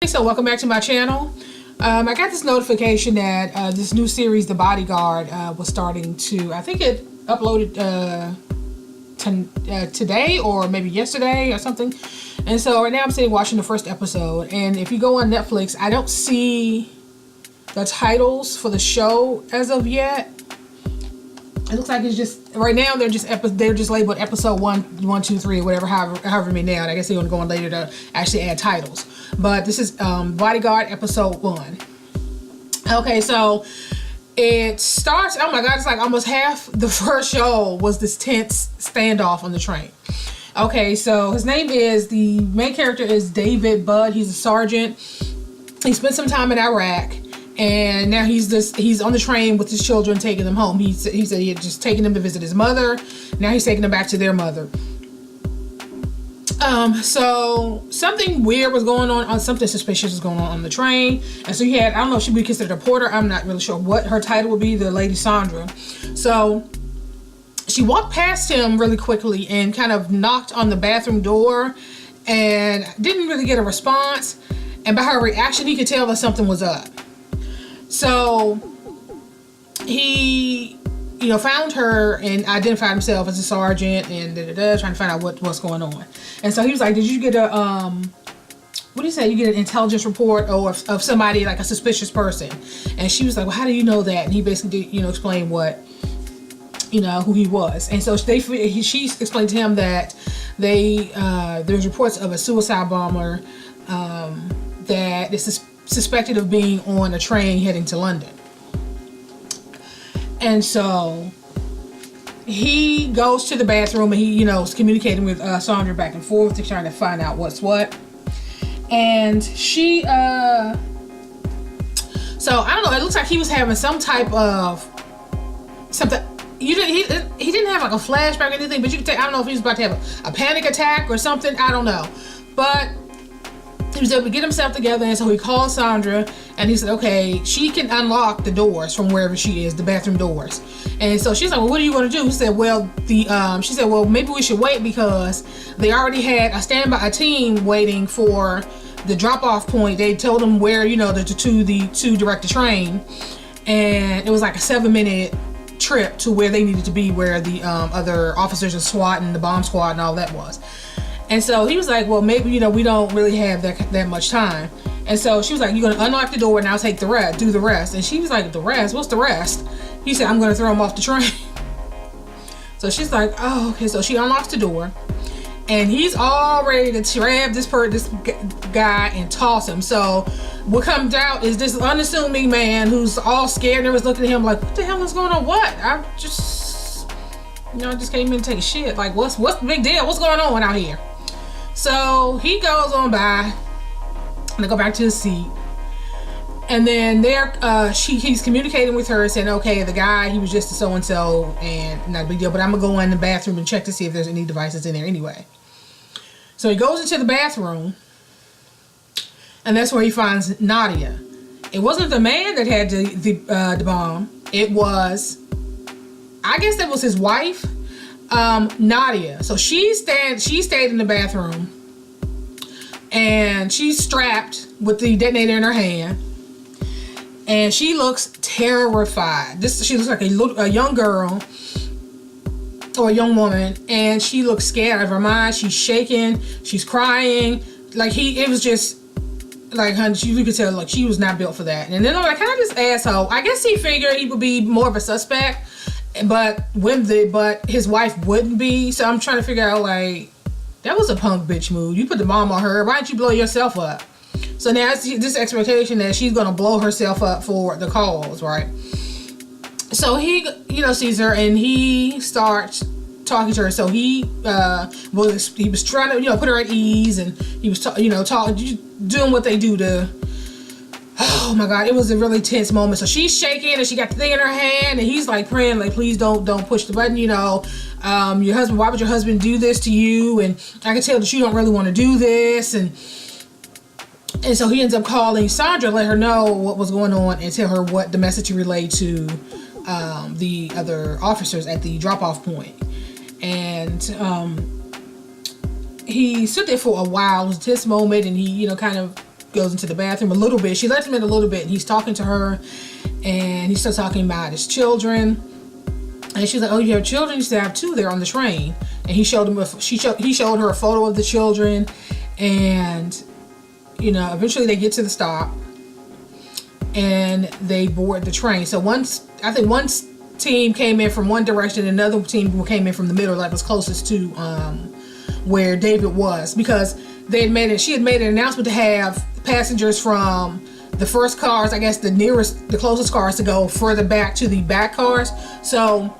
So welcome back to my channel. I got this notification that this new series, The Bodyguard, was starting to, I think it uploaded today or maybe yesterday or something. And so right now I'm sitting watching the first episode, and if you go on Netflix, I don't see the titles for the show as of yet. It looks like it's just right now they're just labeled episode 1, 2, 3, whatever, however many now. And I guess they're gonna go on later to actually add titles. But this is Bodyguard episode 1. Okay, so it starts. Oh my God, it's like almost half the first show was this tense standoff on the train. Okay, so his name is, the main character is David Budd. He's a sergeant. He spent some time in Iraq. And now he's on the train with his children, taking them home. He said he had just taken them to visit his mother. Now he's taking them back to their mother. So something weird was going on, something suspicious was going on the train. And so he had, I don't know if she'd be considered a porter. I'm not really sure what her title would be, the lady Sandra. So she walked past him really quickly and kind of knocked on the bathroom door and didn't really get a response. And by her reaction, he could tell that something was up. So he, found her and identified himself as a sergeant and trying to find out what's going on. And so he was like, did you get a, what do you say? You get an intelligence report or of somebody, like a suspicious person? And she was like, well, how do you know that? And he basically, explained what, who he was. And so she explained to him that there's reports of a suicide bomber that is suspected of being on a train heading to London. And so he goes to the bathroom and he, is communicating with Sandra back and forth to trying to find out what's what. And she, so I don't know, it looks like he was having some type of something. He didn't have like a flashback or anything, but you could I don't know if he was about to have a panic attack or something. I don't know. But he was able to get himself together, and so he called Sandra and he said, okay, she can unlock the doors from wherever she is, the bathroom doors. And so she's like, well, what are you going to do? He said, well, she said, well, maybe we should wait because they already had a team waiting for the drop-off point. They told them where, to direct the train, and it was like a 7-minute trip to where they needed to be, where the other officers and SWAT and the bomb squad and all that was. And so he was like, well, maybe, we don't really have that much time. And so she was like, you're going to unlock the door and I'll take the rest, do the rest. And she was like, the rest? What's the rest? He said, I'm going to throw him off the train. So she's like, oh, okay. So she unlocks the door and he's all ready to grab this guy and toss him. So what comes out is this unassuming man who's all scared and was looking at him like, what the hell is going on? What? I just came in to take a shit. Like, what's the big deal? What's going on out here? So he goes on by and they go back to his seat. And then he's communicating with her saying, okay, the guy, he was just a so-and-so and not a big deal, but I'm gonna go in the bathroom and check to see if there's any devices in there anyway. So he goes into the bathroom and that's where he finds Nadia. It wasn't the man that had the bomb. It was, I guess that was his wife, Nadia. So she stayed in the bathroom and she's strapped with the detonator in her hand and she looks terrified. She looks like a young girl or a young woman, and she looks scared out of her mind. She's shaking, she's crying. Like it was just like, honey, you could tell like she was not built for that. And then I'm like, kind of this asshole. I guess he figured he would be more of a suspect, but his wife wouldn't be. So I'm trying to figure out, like, that was a punk bitch move. You put the bomb on her. Why didn't you blow yourself up? So now it's this expectation that she's gonna blow herself up for the cause, right? So he, sees her and he starts talking to her. So he was trying to, put her at ease, and he was, doing what they do to. Oh my God, it was a really tense moment. So she's shaking and she got the thing in her hand and he's like praying, like, please don't push the button, your husband, why would your husband do this to you? And I can tell that you don't really want to do this. And so he ends up calling Sandra, let her know what was going on and tell her what the message to relay to the other officers at the drop-off point. And he stood there for a while. It was a tense moment, and he, kind of goes into the bathroom a little bit. She lets him in a little bit, and he's talking to her, and he starts talking about his children. And she's like, "Oh, you have children?" He said, "I have 2 there on the train." And he showed him. He showed her a photo of the children, and eventually they get to the stop, and they board the train. So one team came in from one direction, and another team came in from the middle, that was closest to where David was, because she had made an announcement to have passengers from the first cars, I guess the closest cars, to go further back to the back cars. So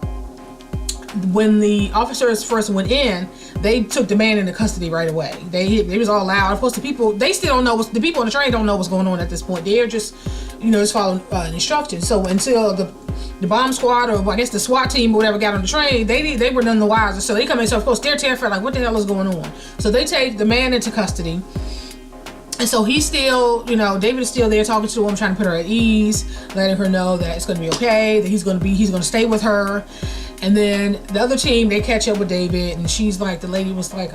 when the officers first went in, they took the man into custody right away. They was all loud. Of course, the people, they still don't know the people on the train don't know what's going on at this point. They're just just following instructions. So until the bomb squad, or I guess the SWAT team or whatever, got on the train, they were none the wiser. So they come in, so of course they're terrified, like, what the hell is going on? So they take the man into custody. And so he's still, David is still there talking to the woman, trying to put her at ease, letting her know that it's going to be okay, that he's going to stay with her. And then the other team, they catch up with David, and she's like, the lady was like,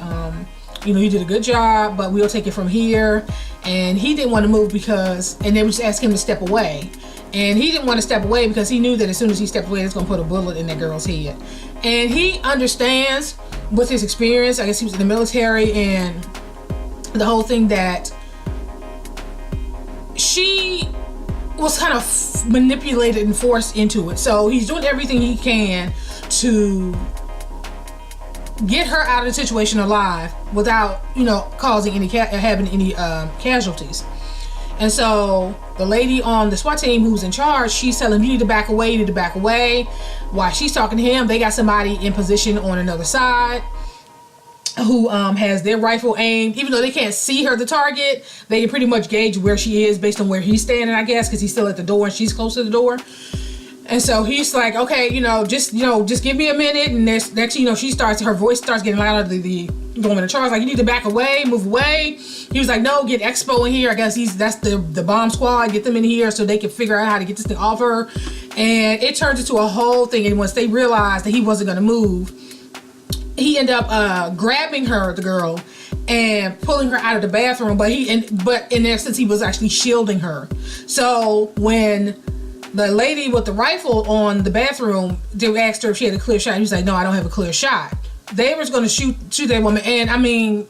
you did a good job, but we'll take it from here. And he didn't want to move and they would just ask him to step away. And he didn't want to step away because he knew that as soon as he stepped away, it's going to put a bullet in that girl's head. And he understands with his experience, I guess he was in the military, and the whole thing, that she was kind of manipulated and forced into it. So he's doing everything he can to get her out of the situation alive without, causing having any casualties. And so the lady on the SWAT team who's in charge, she's telling him, you need to back away. While she's talking to him, they got somebody in position on another side who has their rifle aimed. Even though they can't see her, the target, they can pretty much gauge where she is based on where he's standing, I guess, because he's still at the door and she's close to the door. And so he's like, okay, just give me a minute. And next, her voice starts getting louder. The woman in charge, like, you need to back away, move away. He was like, no, get Expo in here. I guess that's the bomb squad. Get them in here so they can figure out how to get this thing off her. And it turns into a whole thing. And once they realized that he wasn't going to move, he ended up grabbing her, the girl, and pulling her out of the bathroom. But in essence, he was actually shielding her. So when the lady with the rifle on the bathroom, they asked her if she had a clear shot. He was like, no, I don't have a clear shot. They was going to shoot that woman. And I mean,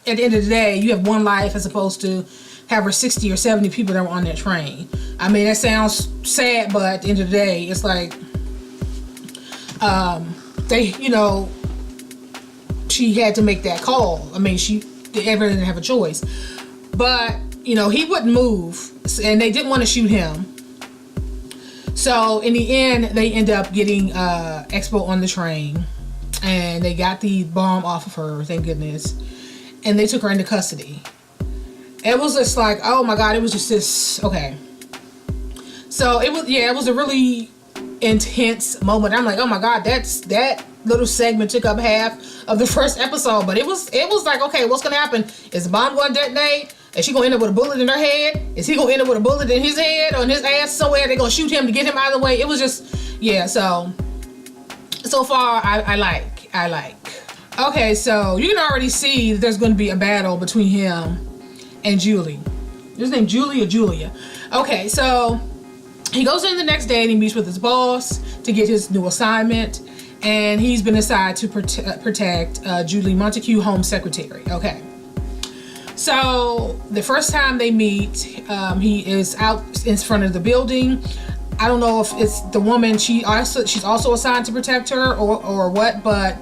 at the end of the day, you have one life as opposed to have 60 or 70 people that were on that train. I mean, that sounds sad, but at the end of the day, it's like, she had to make that call. I mean, everyone didn't have a choice. But, he wouldn't move, and they didn't want to shoot him. So in the end, they end up getting Expo on the train, and they got the bomb off of her, thank goodness, and they took her into custody. It was just like, oh my God, it was just this, okay. So it was a really intense moment. I'm like, oh my God, that little segment took up half of the first episode, but it was like, okay, what's gonna happen? Is the bomb gonna detonate? Is she gonna end up with a bullet in her head? Is he gonna end up with a bullet in his head or in his ass somewhere? They're gonna shoot him to get him out of the way. It was just, yeah, so far I like. Okay, so you can already see that there's gonna be a battle between him and Julie. Is his name Julie or Julia? Okay, so he goes in the next day and he meets with his boss to get his new assignment, and he's been assigned to protect Julie Montague, Home Secretary. Okay. So the first time they meet, he is out in front of the building. I don't know if it's the woman, she's also assigned to protect her or what, but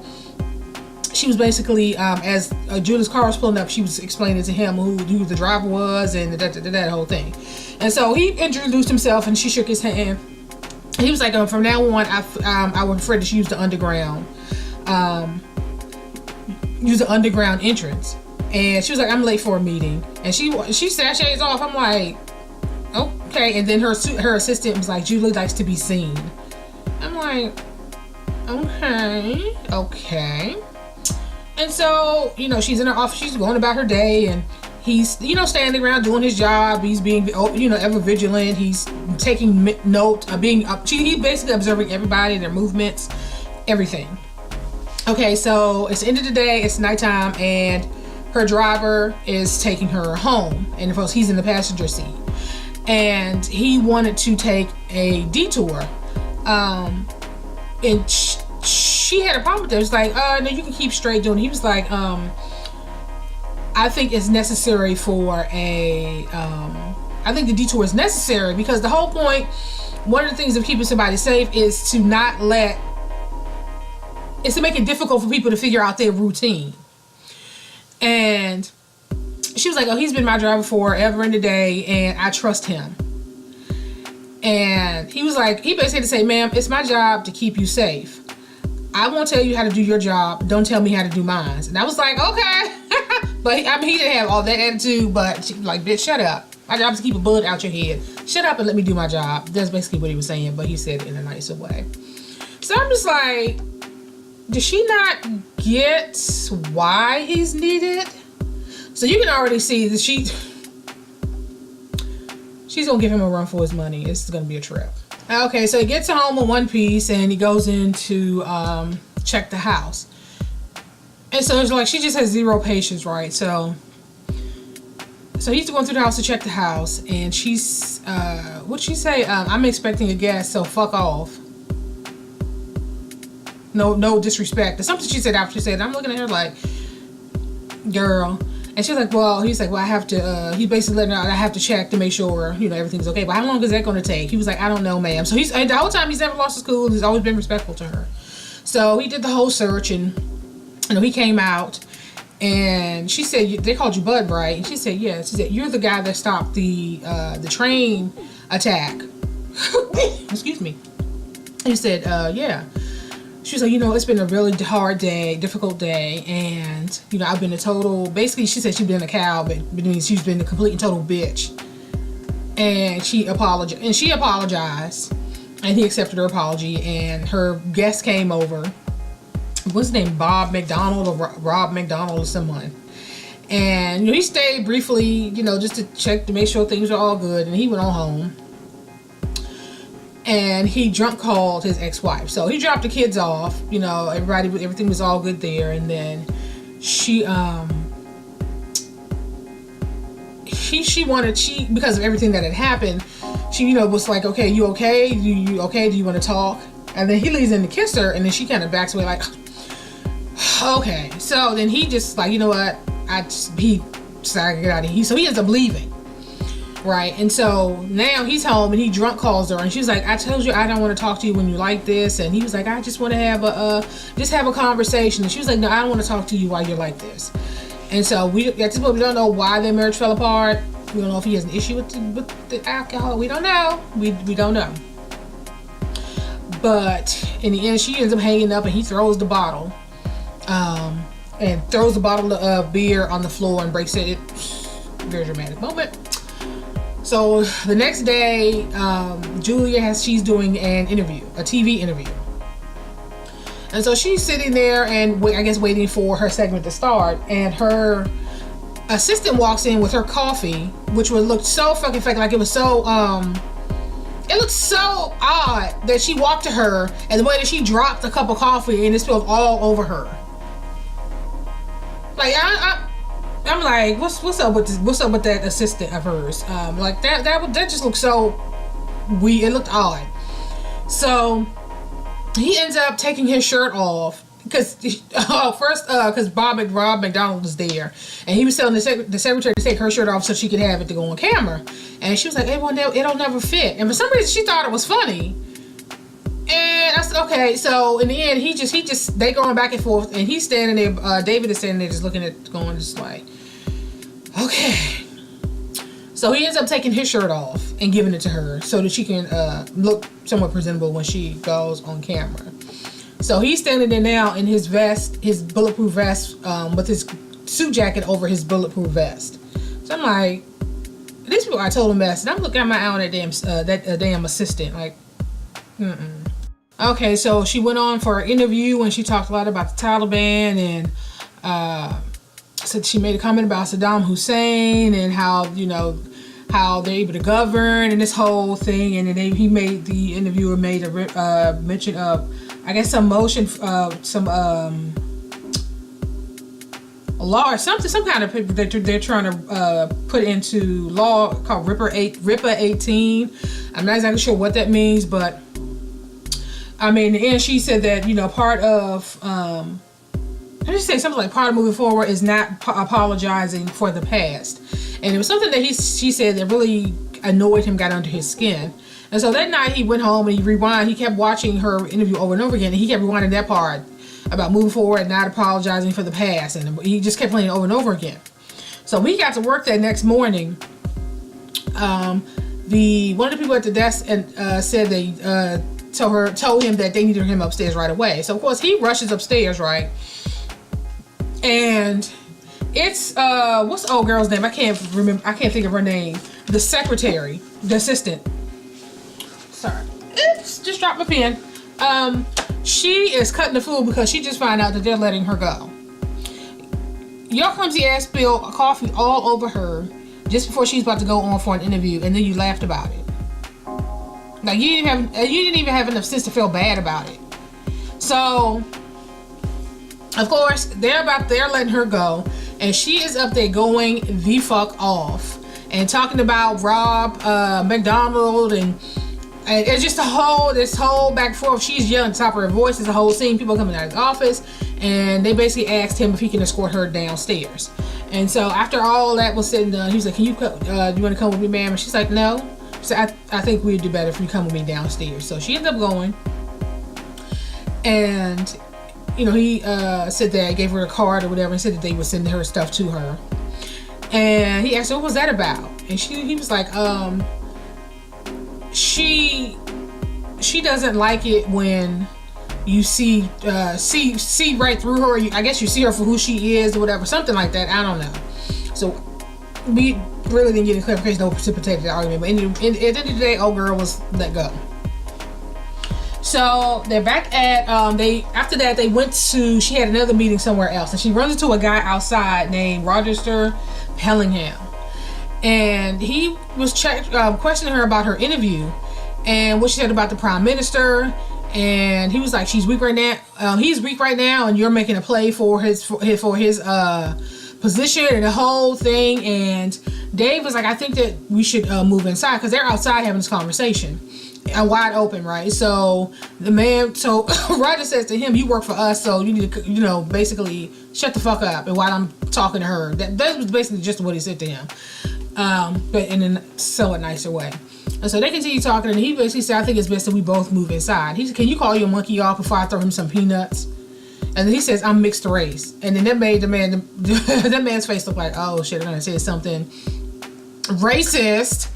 she was basically, as Julie's car was pulling up, she was explaining to him who the driver was and that whole thing. And so he introduced himself and she shook his hand. He was like, from now on, I would prefer to use the underground entrance. And she was like, I'm late for a meeting. And she sashays off. I'm like, okay. And then her assistant was like, Julie likes to be seen. I'm like, okay. And so, she's in her office. She's going about her day. And he's, standing around doing his job. He's being, ever vigilant. He's taking note of he's basically observing everybody, their movements, everything. Okay, so it's the end of the day. It's nighttime. And her driver is taking her home, and of course he's in the passenger seat, and he wanted to take a detour, and she had a problem with it. It was like, no, you can keep straight doing it. He was like, I think it's necessary for I think the detour is necessary because the whole point, one of the things of keeping somebody safe is to not let, is to make it difficult for people to figure out their routine. And she was like, oh, he's been my driver forever and a day, and I trust him. And he was like, he basically had to say, ma'am, it's my job to keep you safe. I won't tell you how to do your job. Don't tell me how to do mine. And I was like, okay. But I mean, he didn't have all that attitude, but she was like, bitch, shut up. My job is to keep a bullet out your head. Shut up and let me do my job. That's basically what he was saying, but he said it in a nicer way. So I'm just like, does she not get why he's needed? So you can already see that she's gonna give him a run for his money. It's gonna be a trip. Okay, so he gets home in one piece and he goes in to check the house. And so it's like she just has zero patience, right? So he's going through the house to check the house, and she's what'd she say? I'm expecting a guest, so fuck off. No disrespect. Or something she said after she said it. I'm looking at her like, girl. And she's like, well, he's like, well, I have to, he basically letting her out, I have to check to make sure, you know, everything's okay. But how long is that going to take? He was like, I don't know, ma'am. So and the whole time he's never lost his cool. He's always been respectful to her. So he did the whole search, and, you know, he came out, and she said, they called you Bud, right? And she said, yes. She said, you're the guy that stopped the train attack. Excuse me. And he said, yeah. She was like, you know, it's been a really hard day, difficult day, and, you know, I've been a total, basically, she said she'd been a cow, but she's been a complete and total bitch. And she apologized, and he accepted her apology, and her guest came over. What's his name? Bob McDonald or Rob McDonald or someone. And, you know, he stayed briefly, you know, just to check to make sure things were all good, and he went on home. And he drunk called his ex-wife. So he dropped the kids off, you know, everything was all good there. And then she because of everything that had happened, she, you know, was like, okay, you okay? You okay? Do you want to talk? And then he leaves in to kiss her, and then she kind of backs away like, okay. So then he just like, you know what? He decided to get out of here. So he ends up leaving. Right, and so now he's home and he drunk calls her, and she's like, I told you I don't want to talk to you when you like this. And he was like, I just want to have a conversation. And she was like, no, I don't want to talk to you while you're like this. And so at this point we don't know why their marriage fell apart. We don't know if he has an issue with the alcohol. We don't know. We don't know. But in the end, she ends up hanging up, and he throws the bottle, and throws the bottle of beer on the floor and breaks it. Very dramatic moment. So the next day, she's doing an interview, a TV interview. And so she's sitting there and I guess waiting for her segment to start. And her assistant walks in with her coffee, which would look so fucking fake. Like it was so, it looked so odd that she walked to her, and the way that she dropped a cup of coffee and it spilled all over her. Like I'm like, what's up with this? What's up with that assistant of hers? Like that just looked so weird. It looked odd. So he ends up taking his shirt off because because Rob McDonald was there, and he was telling the secretary to take her shirt off so she could have it to go on camera. And she was like, it'll never fit. And for some reason she thought it was funny. And I said, okay. So in the end, they going back and forth, and he's standing there. David is standing there just looking at, going just like, okay. So he ends up taking his shirt off and giving it to her so that she can look somewhat presentable when she goes on camera. So he's standing there now in his vest, his bulletproof vest, with his suit jacket over his bulletproof vest. So I'm like, these people are total mess. And I'm looking at my eye on that damn assistant, like, Okay, so she went on for an interview and she talked a lot about the Taliban, and said she made a comment about Saddam Hussein and how, you know, how they're able to govern and this whole thing. And then the interviewer made a mention of, I guess, some motion, law or something, some kind of paper that they're trying to put into law called RIPA 18. I'm not exactly sure what that means, but I mean, in the end, she said that, you know, part of I just say something like part of moving forward is not apologizing for the past. And it was something that she said that really annoyed him, got under his skin. And so that night he went home and he kept watching her interview over and over again, and he kept rewinding that part about moving forward and not apologizing for the past, and he just kept playing it over and over again. So when he got to work that next morning, one of the people at the desk and said they told him that they needed him upstairs right away. So of course he rushes upstairs, right? And it's what's the old girl's name? I can't think of her name. The secretary, the assistant. Sorry. Oops, just dropped my pen. She is cutting the food because she just found out that they're letting her go. Your clumsy ass spilled coffee all over her just before she's about to go on for an interview, and then you laughed about it. Like you didn't even have enough sense to feel bad about it. So, of course, they're letting her go, and she is up there going the fuck off and talking about Rob McDonald and it's just this whole back and forth. She's yelling at the top of her voice. There's a whole scene, people coming out of his office, and they basically asked him if he can escort her downstairs. And so after all that was said and done, he was like, do you want to come with me, ma'am? And she's like, no. She said, I think we'd do better if you come with me downstairs. So she ended up going, and you know, he said that, gave her a card or whatever, and said that they would send her stuff to her. And he asked her, what was that about? And he was like, she doesn't like it when you see right through her. I guess you see her for who she is or whatever, something like that. I don't know. So we really didn't get any clarification or precipitated the argument. But at the end of the day, old girl was let go. So they're back at after that they went to, she had another meeting somewhere else, and she runs into a guy outside named Rochester Pellingham. And he was questioning her about her interview and what she said about the prime minister. And he was like, she's weak right now. He's weak right now, and you're making a play for his position and the whole thing. And Dave was like, I think that we should move inside, because they're outside having this conversation and wide open, right? So Roger says to him, you work for us, so you need to, you know, basically shut the fuck up. And while I'm talking to her, that was basically just what he said to him. But in a somewhat nicer way. And so they continue talking, and he basically said, I think it's best that we both move inside. He said, can you call your monkey off before I throw him some peanuts? And then he says, I'm mixed race. And then that made that man's face look like, oh shit, I'm gonna say something racist.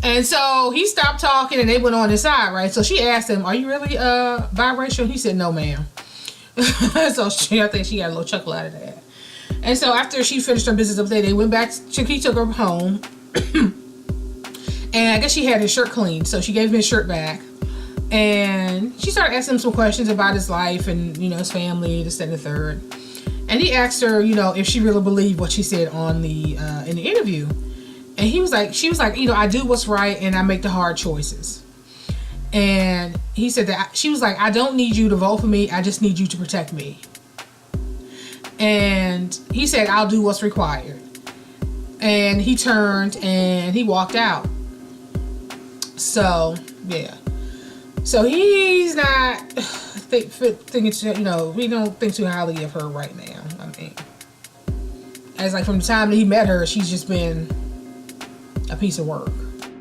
And so he stopped talking, and they went on inside, right? So she asked him, are you really biracial? He said, no, ma'am. So I think she got a little chuckle out of that. And so after she finished her business up there, they went back. He took her home. And I guess she had his shirt cleaned, so she gave him his shirt back. And she started asking him some questions about his life and, you know, his family, this, that, and the third. And he asked her, you know, if she really believed what she said on the in the interview. And she was like, you know, I do what's right and I make the hard choices. And he said that she was like, I don't need you to vote for me. I just need you to protect me. And he said, I'll do what's required. And he turned and he walked out. So, yeah. So he's not thinking, you know, we don't think too highly of her right now. I mean, as like from the time that he met her, she's just been a piece of work.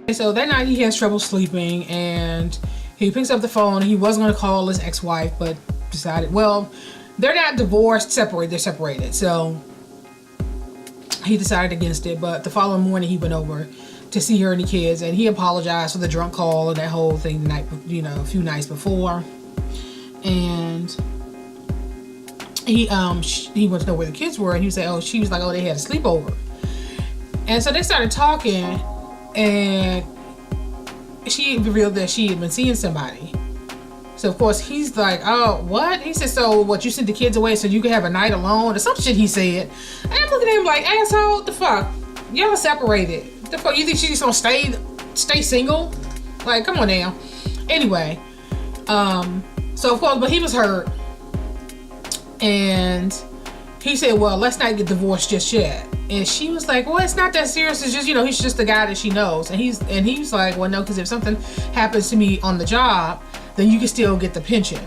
And so that night he has trouble sleeping, and he picks up the phone. He was going to call his ex-wife, but decided, well, they're not divorced, they're separated. So he decided against it. But the following morning he went over to see her and the kids, and he apologized for the drunk call and that whole thing the night, you know, a few nights before. And he went to know where the kids were, and he said, she was like, they had a sleepover. And so they started talking, and she revealed that she had been seeing somebody. So of course he's like, oh, what? He said, so what, you sent the kids away so you could have a night alone, or some shit he said. And I'm looking at him like, asshole, what the fuck? Y'all separated. The fuck, you think she's just gonna stay single? Like, come on now. Anyway, so of course, but he was hurt, and he said, well, let's not get divorced just yet. And she was like, well, it's not that serious. It's just, you know, he's just the guy that she knows. And he's like, well, no, because if something happens to me on the job, then you can still get the pension.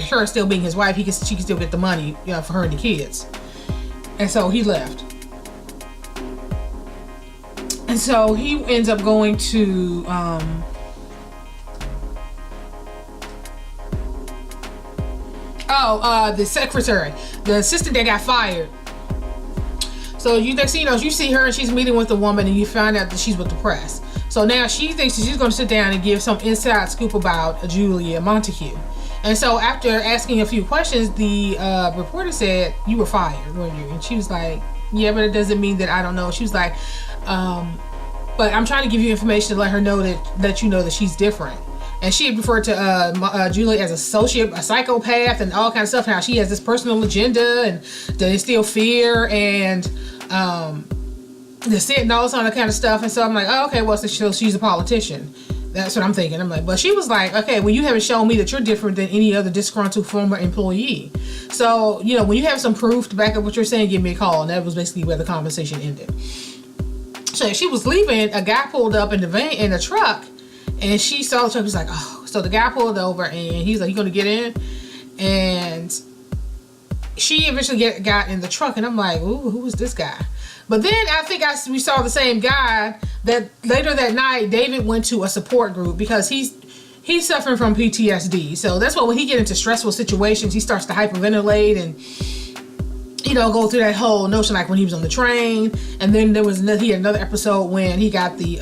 Her still being his wife, she can still get the money, you know, for her and the kids. And so he left. And so he ends up going to the secretary, the assistant that got fired. So you see her and she's meeting with the woman, and you find out that she's with the press. So now she thinks that she's going to sit down and give some inside scoop about Julia Montague. And so after asking a few questions, the reporter said, you were fired, weren't you? And she was like, yeah, but it doesn't mean that I don't know. She was like, but I'm trying to give you information to let her know that you know that she's different. And she had referred to Julie as a psychopath and all kinds of stuff. How she has this personal agenda and to instill fear and the Sinn and all this other kind of stuff. And so I'm like, oh, okay, well, so she's a politician. That's what I'm thinking. I'm like, but she was like, okay, well, you haven't shown me that you're different than any other disgruntled former employee. So, you know, when you have some proof to back up what you're saying, give me a call. And that was basically where the conversation ended. So she was leaving, a guy pulled up in the truck, and she saw the truck. He was like, oh. So the guy pulled over, and he's like, you gonna get in? And she eventually got in the truck, and I'm like, ooh, who was this guy? But then I think we saw the same guy that later that night. David went to a support group because he's suffering from PTSD. So that's why when he get into stressful situations, he starts to hyperventilate and, you know, go through that whole notion, like when he was on the train. And then he had another episode when he got the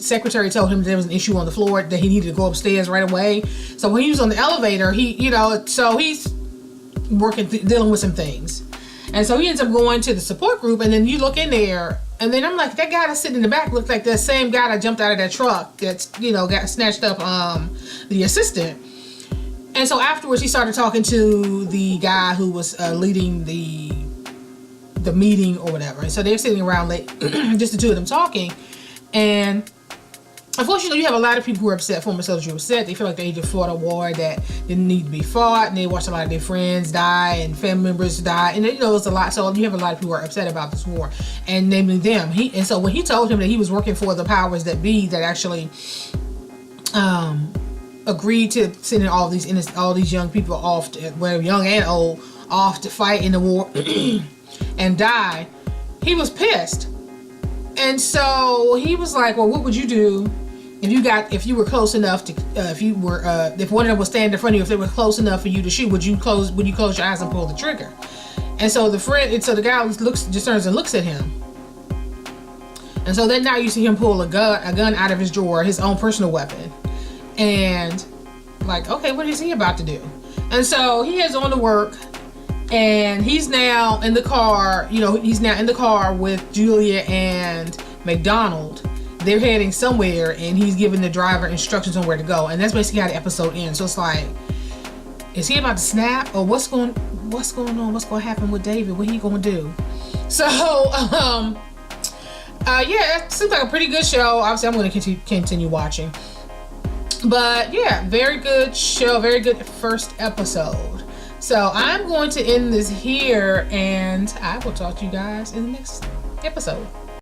secretary told him there was an issue on the floor that he needed to go upstairs right away. So when he was on the elevator, he's dealing with some things. And so he ends up going to the support group, and then you look in there, and then I'm like, that guy that's sitting in the back looks like that same guy that jumped out of that truck that's, you know, got snatched up the assistant. And so afterwards, he started talking to the guy who was leading the meeting or whatever. And so they're sitting around late, just the two of them talking. And unfortunately, you have a lot of people who are upset, former soldiers who are upset. They feel like they either fought a war that didn't need to be fought, and they watched a lot of their friends die and family members die. And you know, it's a lot. So you have a lot of people who are upset about this war, and namely them. And so when he told him that he was working for the powers that be that actually agreed to sending all these young people off, whether young and old, off to fight in the war and die, he was pissed. And so he was like, well, what would you do if you were close enough to if one of them was standing in front of you, if they were close enough for you to shoot, would you close your eyes and pull the trigger? And so the guy just turns and looks at him. And so then now you see him pull a gun out of his drawer, his own personal weapon. And like, okay, what is he about to do? And so he heads on to work, and he's now in the car. You know, he's now in the car with Julia and McDonald. They're heading somewhere, and he's giving the driver instructions on where to go. And that's basically how the episode ends. So it's like, is he about to snap, or what's going on? What's going to happen with David? What he going to do? So, yeah, it seems like a pretty good show. Obviously, I'm going to continue watching. But yeah, very good show, very good first episode. So I'm going to end this here, and I will talk to you guys in the next episode.